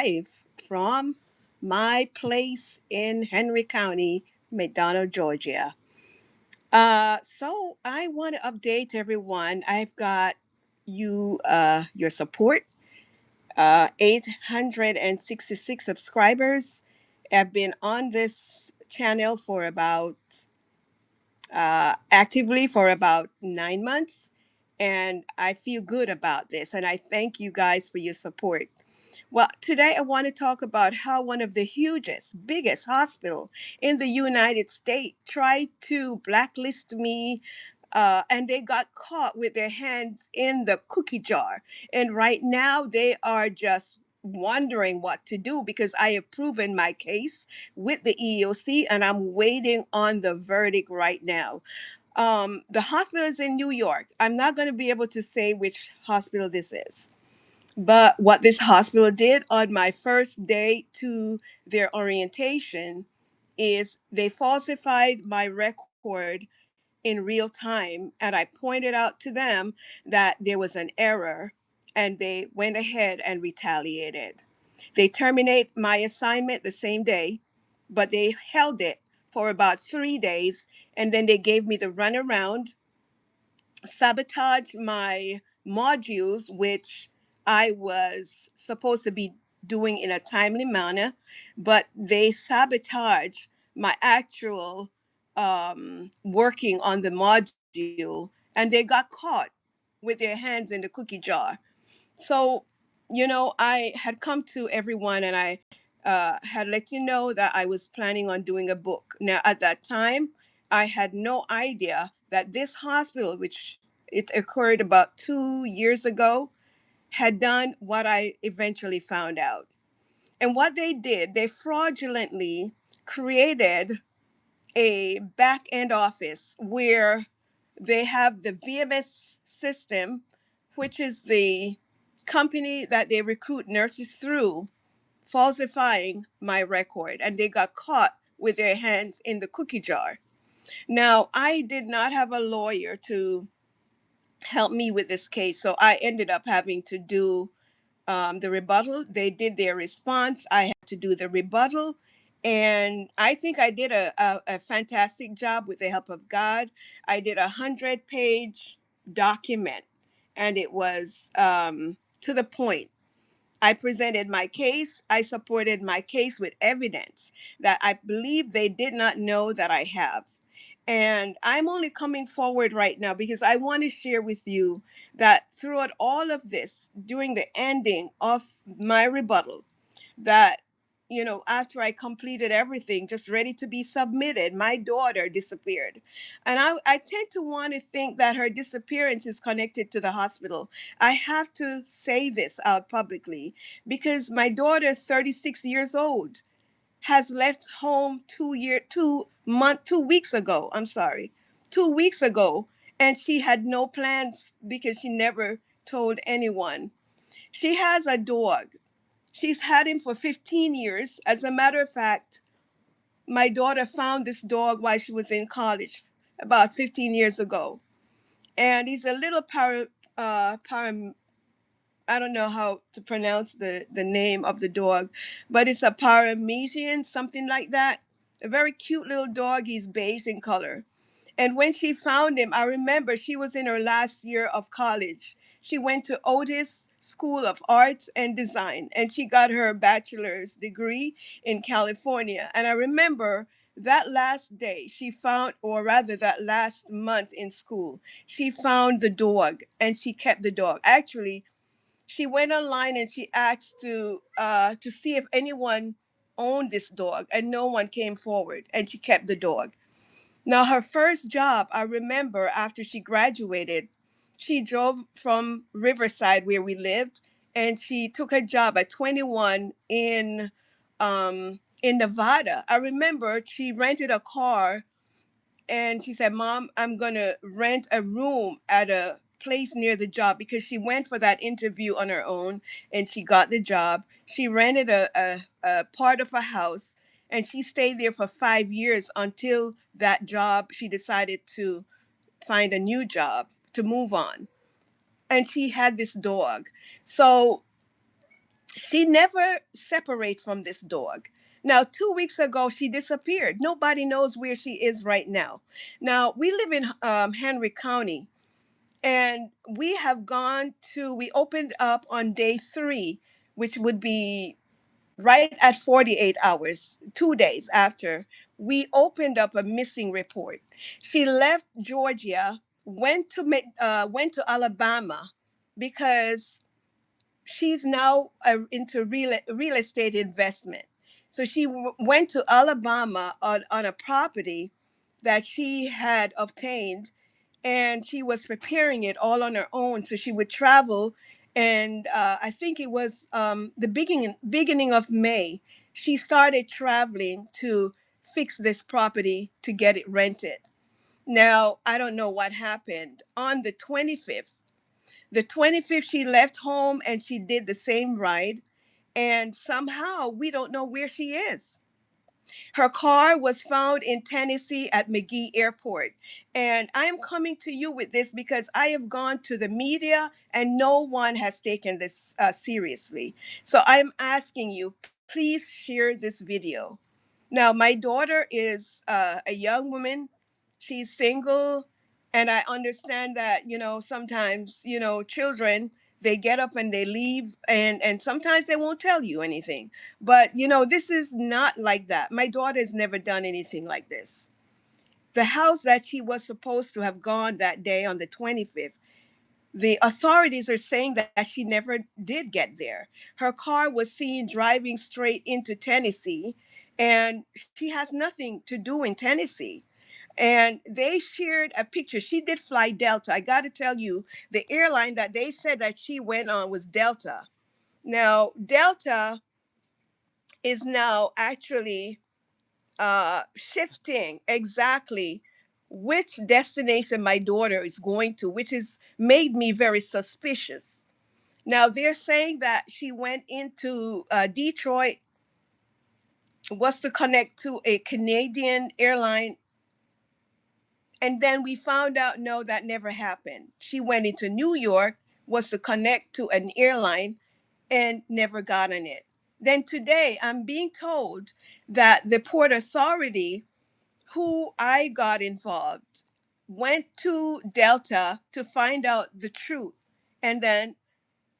live from my place in Henry County, McDonough, Georgia. So I want to update everyone. I've got your support. 866 subscribers. I've been on this channel for about actively for about 9 months, and I feel good about this. And I thank you guys for your support. Well, today I want to talk about how one of the hugest, biggest hospital in the United States tried to blacklist me, and they got caught with their hands in the cookie jar. And right now they are just wondering what to do because I have proven my case with the EEOC and I'm waiting on the verdict right now. The hospital is in New York. I'm not going to be able to say which hospital this is. But what this hospital did on my first day to their orientation is they falsified my record in real time. And I pointed out to them that there was an error and they went ahead and retaliated. They terminate my assignment the same day, but they held it for about 3 days. And then they gave me the runaround, sabotage my modules, which I was supposed to be doing in a timely manner, but they sabotage my actual working on the module, and they got caught with their hands in the cookie jar. So, I had come to everyone and I had let you know that I was planning on doing a book. Now, at that time, I had no idea that this hospital, which it occurred about 2 years ago, had done what I eventually found out. And what they did, they fraudulently created a back end office where they have the VMS system, which is the company that they recruit nurses through, falsifying my record. And they got caught with their hands in the cookie jar. Now, I did not have a lawyer to help me with this case, so I ended up having to do the rebuttal. They did their response. I had to do the rebuttal. And I think I did a fantastic job with the help of God. I did 100-page document, and it was to the point. I presented my case. I supported my case with evidence that I believe they did not know that I have. And I'm only coming forward right now because I want to share with you that throughout all of this, during the ending of my rebuttal, that, after I completed everything, just ready to be submitted, my daughter disappeared. And I tend to want to think that her disappearance is connected to the hospital. I have to say this out publicly because my daughter, 36 years old, has left home 2 weeks ago. I'm sorry, 2 weeks ago, and she had no plans because she never told anyone. She has a dog. She's had him for 15 years. As a matter of fact, my daughter found this dog while she was in college about 15 years ago. And he's a little I don't know how to pronounce the name of the dog, but it's a Paramesian, something like that. A very cute little dog. He's beige in color. And when she found him, I remember she was in her last year of college. She went to Otis School of Arts and Design, and she got her bachelor's degree in California. And I remember that last day she found, or rather that last month in school, she found the dog and she kept the dog. Actually, she went online and she asked to see if anyone owned this dog, and no one came forward, and she kept the dog. Now, her first job, I remember after she graduated, she drove from Riverside, where we lived, and she took a job at 21 in Nevada. I remember she rented a car and she said, "Mom, I'm going to rent a room at a place near the job," because she went for that interview on her own and she got the job. She rented a part of a house and she stayed there for 5 years until that job, she decided to find a new job to move on. And she had this dog. So She never separate from this dog. Now, 2 weeks ago, she disappeared. Nobody knows where she is right now. Now, we live in Henry County, and we opened up on day 3, which would be right at 48 hours, 2 days after. We opened up a missing report. She left Georgia, went to Alabama because she's now into real estate investment. So she went to Alabama on a property that she had obtained, and she was preparing it all on her own. So she would travel, and I think it was the beginning of May. She started traveling to fix this property to get it rented. Now I don't know what happened on the 25th. The 25th, she left home and she did the same ride. And somehow we don't know where she is. Her car was found in Tennessee at McGee Airport. And I am coming to you with this because I have gone to the media and no one has taken this seriously. So I'm asking you, please share this video. Now, my daughter is a young woman. She's single. And I understand that, sometimes, children, they get up and they leave, and sometimes they won't tell you anything. But, this is not like that. My daughter has never done anything like this. The house that she was supposed to have gone that day on the 25th, the authorities are saying that she never did get there. Her car was seen driving straight into Tennessee, and she has nothing to do in Tennessee. And they shared a picture. She did fly Delta. I got to tell you, the airline that they said that she went on was Delta. Now, Delta is now actually shifting exactly which destination my daughter is going to, which has made me very suspicious. Now, they're saying that she went into Detroit, was to connect to a Canadian airline. And then we found out, no, that never happened. She went into New York, was to connect to an airline, and never got on it. Then today, I'm being told that the Port Authority, who I got involved, went to Delta to find out the truth. And then,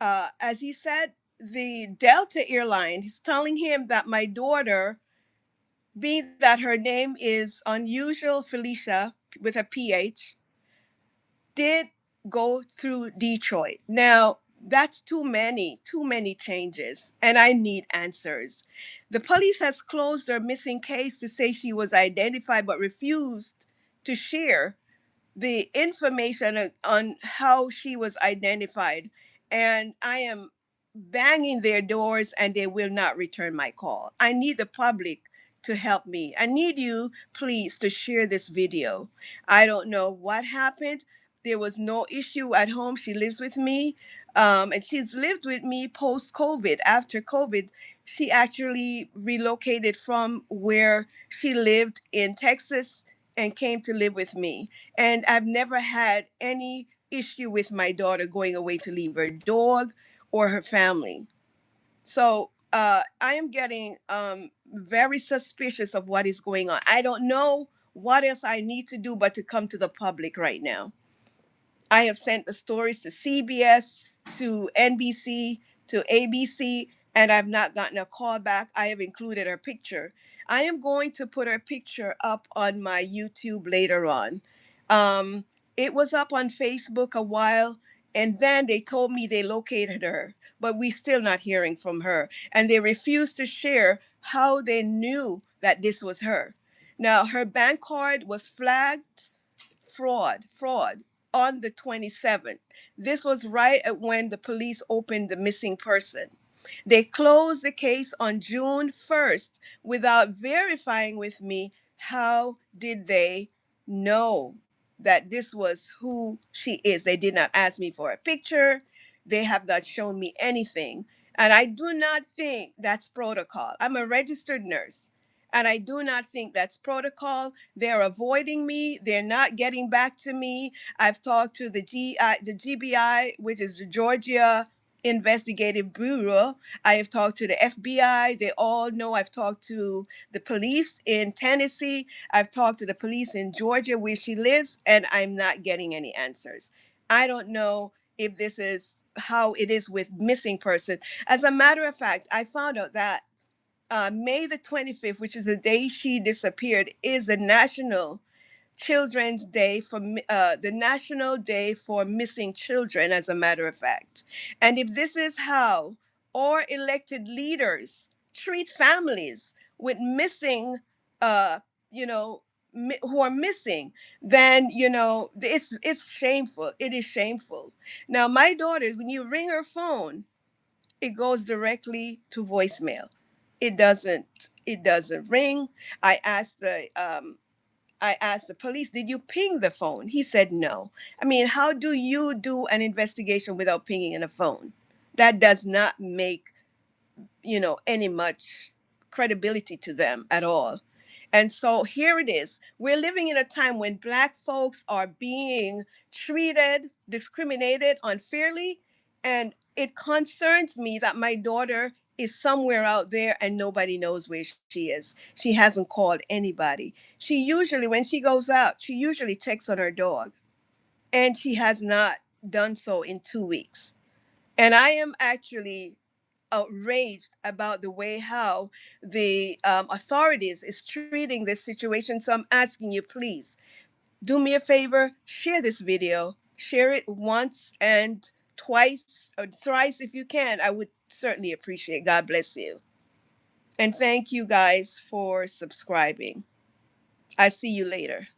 as he said, the Delta airline is telling him that my daughter, being that her name is Unusual Felicia with a PH, did go through Detroit. Now, that's too many changes, and I need answers. The police has closed their missing case to say she was identified but refused to share the information on how she was identified. And I am banging their doors and they will not return my call. I need the public to help me. I need you, please, to share this video. I don't know what happened. There was no issue at home. She lives with me, and she's lived with me post COVID. After COVID, she actually relocated from where she lived in Texas and came to live with me. And I've never had any issue with my daughter going away to leave her dog or her family. So I am getting very suspicious of what is going on. I don't know what else I need to do but to come to the public right now. I have sent the stories to CBS, to NBC, to ABC, and I've not gotten a call back. I have included her picture. I am going to put her picture up on my YouTube later on. Um, it was up on Facebook a while, and then they told me they located her, but we still not hearing from her. And they refused to share how they knew that this was her. Now, her bank card was flagged fraud on the 27th. This was right at when the police opened the missing person. They closed the case on June 1st without verifying with me how did they know that this was who she is. They did not ask me for a picture. They have not shown me anything. And I do not think that's protocol. I'm a registered nurse. And I do not think that's protocol. They're avoiding me. They're not getting back to me. I've talked to the GBI, which is the Georgia investigative bureau. I have talked to the FBI. They all know I've talked to the police in Tennessee. I've talked to the police in Georgia where she lives, and I'm not getting any answers. I don't know if this is how it is with missing person. As a matter of fact, I found out that May the 25th, which is the day she disappeared, is the National Children's Day for the National Day for Missing Children, as a matter of fact. And if this is how our elected leaders treat families with missing, uh, you know, who are missing, then it's shameful. It is shameful. Now, my daughter, when you ring her phone, it goes directly to voicemail. It doesn't. It doesn't ring. I asked the I asked the police, did you ping the phone? He said no. I mean, how do you do an investigation without pinging in a phone? That does not make, any much credibility to them at all. And so here it is. We're living in a time when Black folks are being treated, discriminated unfairly. And it concerns me that my daughter is somewhere out there and nobody knows where she is. She hasn't called anybody. She usually, when she goes out, she usually checks on her dog. And she has not done so in 2 weeks. And I am actually outraged about the way how the authorities is treating this situation. So I'm asking you, please do me a favor, share this video, share it once and twice or thrice if you can. I would certainly appreciate. God bless you, and thank you guys for subscribing. I see you later.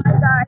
Bye, guys.